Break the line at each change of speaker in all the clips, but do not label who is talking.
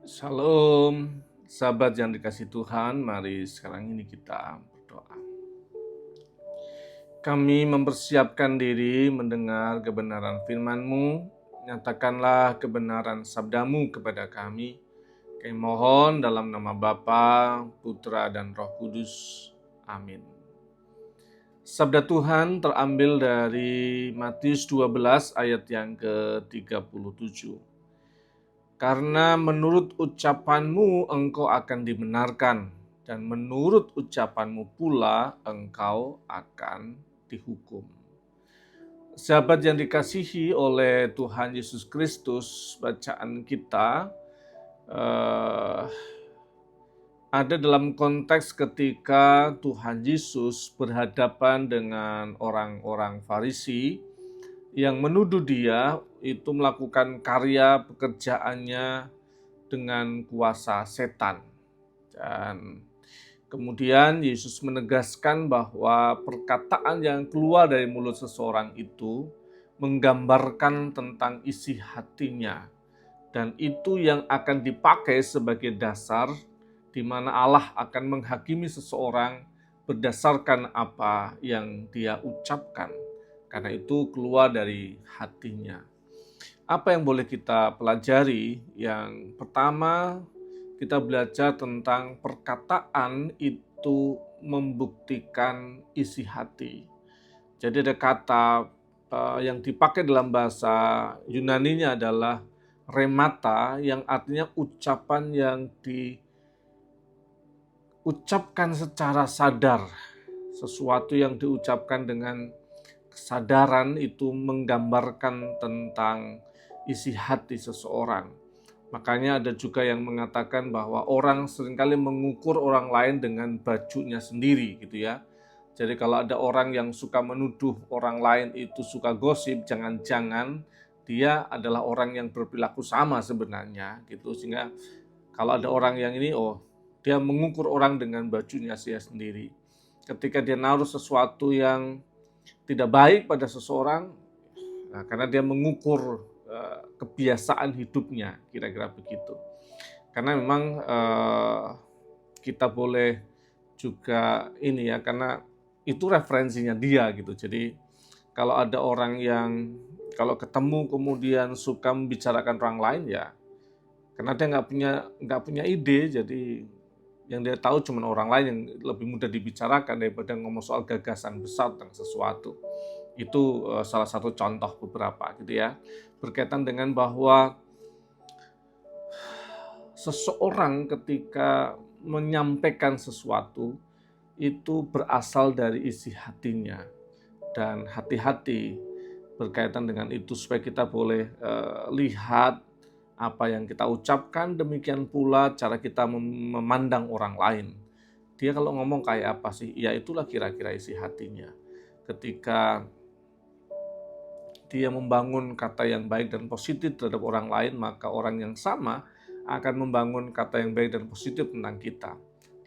Shalom, sahabat yang dikasih Tuhan, mari sekarang ini kita berdoa. Kami mempersiapkan diri mendengar kebenaran firman-Mu, nyatakanlah kebenaran sabda-Mu kepada kami. Kami mohon dalam nama Bapa, Putra, dan Roh Kudus. Amin. Sabda Tuhan terambil dari Matius 12 ayat yang ke-37. Karena menurut ucapanmu engkau akan dibenarkan, dan menurut ucapanmu pula engkau akan dihukum. Sahabat yang dikasihi oleh Tuhan Yesus Kristus, bacaan kita ada dalam konteks ketika Tuhan Yesus berhadapan dengan orang-orang Farisi yang menuduh dia itu melakukan karya pekerjaannya dengan kuasa setan. Dan kemudian Yesus menegaskan bahwa perkataan yang keluar dari mulut seseorang itu menggambarkan tentang isi hatinya. Dan itu yang akan dipakai sebagai dasar di mana Allah akan menghakimi seseorang berdasarkan apa yang dia ucapkan. Karena itu keluar dari hatinya. Apa yang boleh kita pelajari? Yang pertama, kita belajar tentang perkataan itu membuktikan isi hati. Jadi ada kata yang dipakai dalam bahasa Yunaninya adalah remata, yang artinya ucapan yang diucapkan secara sadar. Sesuatu yang diucapkan dengan kesadaran itu menggambarkan tentang isi hati seseorang. Makanya ada juga yang mengatakan bahwa orang seringkali mengukur orang lain dengan bajunya sendiri gitu ya. Jadi kalau ada orang yang suka menuduh orang lain itu suka gosip, jangan-jangan dia adalah orang yang berperilaku sama sebenarnya gitu. Sehingga kalau ada orang yang ini, dia mengukur orang dengan bajunya dia sendiri. Ketika dia naruh sesuatu yang tidak baik pada seseorang, karena dia mengukur kebiasaan hidupnya, kira-kira begitu. Karena memang kita boleh juga ini ya, karena itu referensinya dia gitu. Jadi kalau ada orang yang kalau ketemu kemudian suka membicarakan orang lain ya, karena dia nggak punya ide, jadi yang dia tahu cuma orang lain yang lebih mudah dibicarakan daripada ngomong soal gagasan besar tentang sesuatu. Itu salah satu contoh beberapa gitu ya. Berkaitan dengan bahwa seseorang ketika menyampaikan sesuatu itu berasal dari isi hatinya. Dan hati-hati berkaitan dengan itu supaya kita boleh lihat apa yang kita ucapkan, demikian pula cara kita memandang orang lain. Dia kalau ngomong kayak apa sih? Ya itulah kira-kira isi hatinya. Ketika dia membangun kata yang baik dan positif terhadap orang lain, maka orang yang sama akan membangun kata yang baik dan positif tentang kita.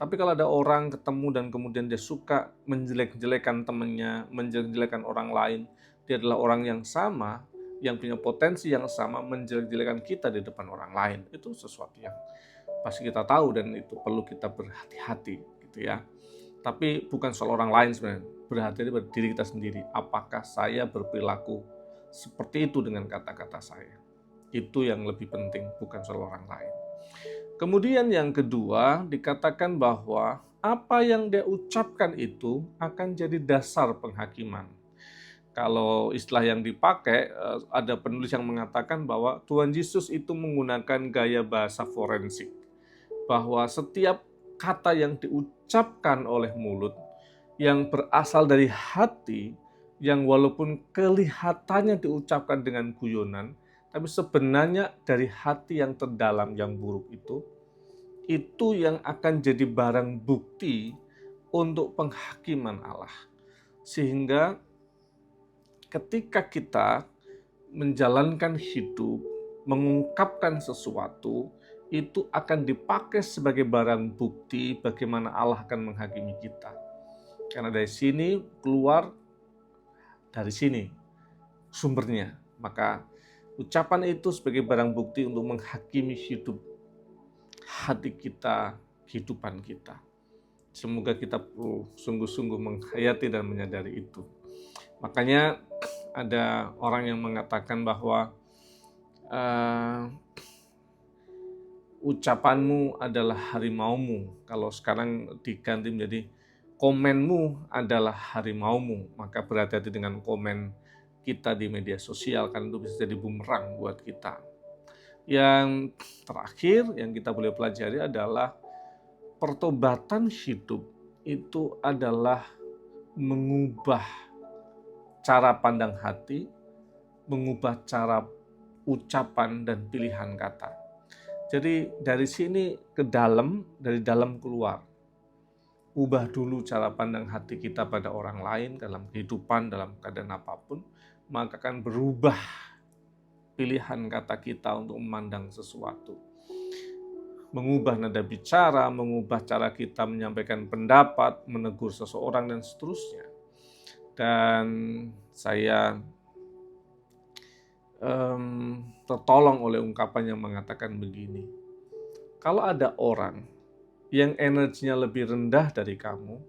Tapi kalau ada orang ketemu dan kemudian dia suka menjelek-jelekan temannya, menjelek-jelekan orang lain, dia adalah orang yang sama, yang punya potensi yang sama menjelek-jelekan kita di depan orang lain. Itu sesuatu yang pasti kita tahu dan itu perlu kita berhati-hati gitu ya. Tapi bukan soal orang lain sebenarnya, berhati-hati pada diri kita sendiri. Apakah saya berperilaku seperti itu dengan kata-kata saya? Itu yang lebih penting, bukan soal orang lain. Kemudian yang kedua, dikatakan bahwa apa yang dia ucapkan itu akan jadi dasar penghakiman. Kalau istilah yang dipakai, ada penulis yang mengatakan bahwa Tuhan Yesus itu menggunakan gaya bahasa forensik. Bahwa setiap kata yang diucapkan oleh mulut, yang berasal dari hati, yang walaupun kelihatannya diucapkan dengan guyonan, tapi sebenarnya dari hati yang terdalam yang buruk itu yang akan jadi barang bukti untuk penghakiman Allah. Sehingga ketika kita menjalankan hidup, mengungkapkan sesuatu, itu akan dipakai sebagai barang bukti bagaimana Allah akan menghakimi kita. Karena dari sini keluar, dari sini sumbernya. Maka ucapan itu sebagai barang bukti untuk menghakimi hidup hati kita, kehidupan kita. Semoga kita perlu sungguh-sungguh menghayati dan menyadari itu. Makanya ada orang yang mengatakan bahwa ucapanmu adalah harimaumu. Kalau sekarang diganti menjadi komenmu adalah harimaumu. Maka berhati-hati dengan komen kita di media sosial, kan itu bisa jadi bumerang buat kita. Yang terakhir yang kita boleh pelajari adalah pertobatan hidup itu adalah mengubah cara pandang hati, mengubah cara ucapan dan pilihan kata. Jadi dari sini ke dalam, dari dalam keluar. Ubah dulu cara pandang hati kita pada orang lain dalam kehidupan, dalam keadaan apapun, maka akan berubah pilihan kata kita untuk memandang sesuatu. Mengubah nada bicara, mengubah cara kita menyampaikan pendapat, menegur seseorang, dan seterusnya. Dan saya tertolong oleh ungkapan yang mengatakan begini. Kalau ada orang yang energinya lebih rendah dari kamu,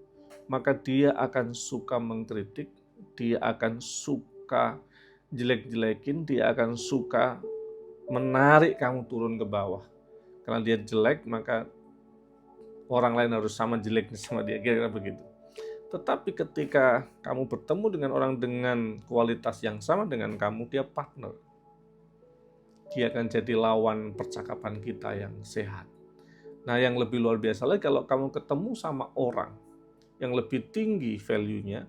maka dia akan suka mengkritik, dia akan suka jelek-jelekin, dia akan suka menarik kamu turun ke bawah. Karena dia jelek, maka orang lain harus sama jeleknya sama dia, kira-kira begitu. Tetapi ketika kamu bertemu dengan orang dengan kualitas yang sama dengan kamu, dia partner. Dia akan jadi lawan percakapan kita yang sehat. Nah, yang lebih luar biasa lagi, kalau kamu ketemu sama orang yang lebih tinggi value-nya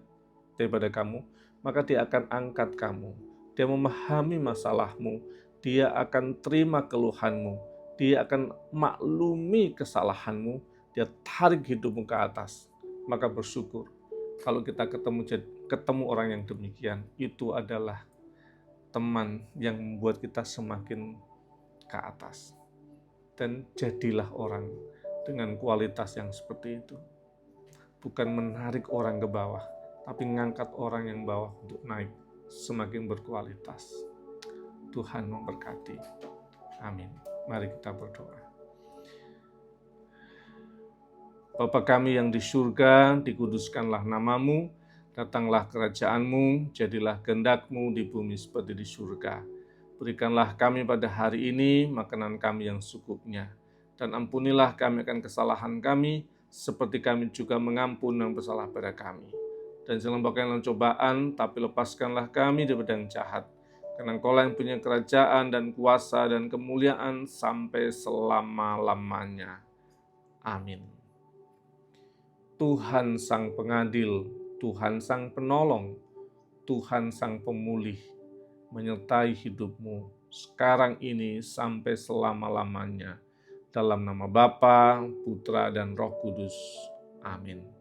daripada kamu, maka dia akan angkat kamu. Dia memahami masalahmu, dia akan terima keluhanmu, dia akan maklumi kesalahanmu, dia tarik hidupmu ke atas. Maka bersyukur kalau kita ketemu orang yang demikian, itu adalah teman yang membuat kita semakin ke atas. Dan jadilah orang dengan kualitas yang seperti itu. Bukan menarik orang ke bawah, tapi mengangkat orang yang bawah untuk naik semakin berkualitas. Tuhan memberkati. Amin. Mari kita berdoa. Bapa kami yang di surga, dikuduskanlah namamu, datanglah kerajaan-Mu, jadilah kehendak-Mu di bumi seperti di surga. Berikanlah kami pada hari ini makanan kami yang secukupnya, dan ampunilah kami akan kesalahan kami, seperti kami juga mengampun yang bersalah pada kami. Dan jangan bawa kami dalam cobaan, tapi lepaskanlah kami daripada yang jahat. Karena Engkau yang punya kerajaan dan kuasa dan kemuliaan sampai selama-lamanya. Amin. Tuhan Sang Pengadil, Tuhan Sang Penolong, Tuhan Sang Pemulih, menyertai hidupmu sekarang ini sampai selama-lamanya. Dalam nama Bapa, Putra, dan Roh Kudus. Amin.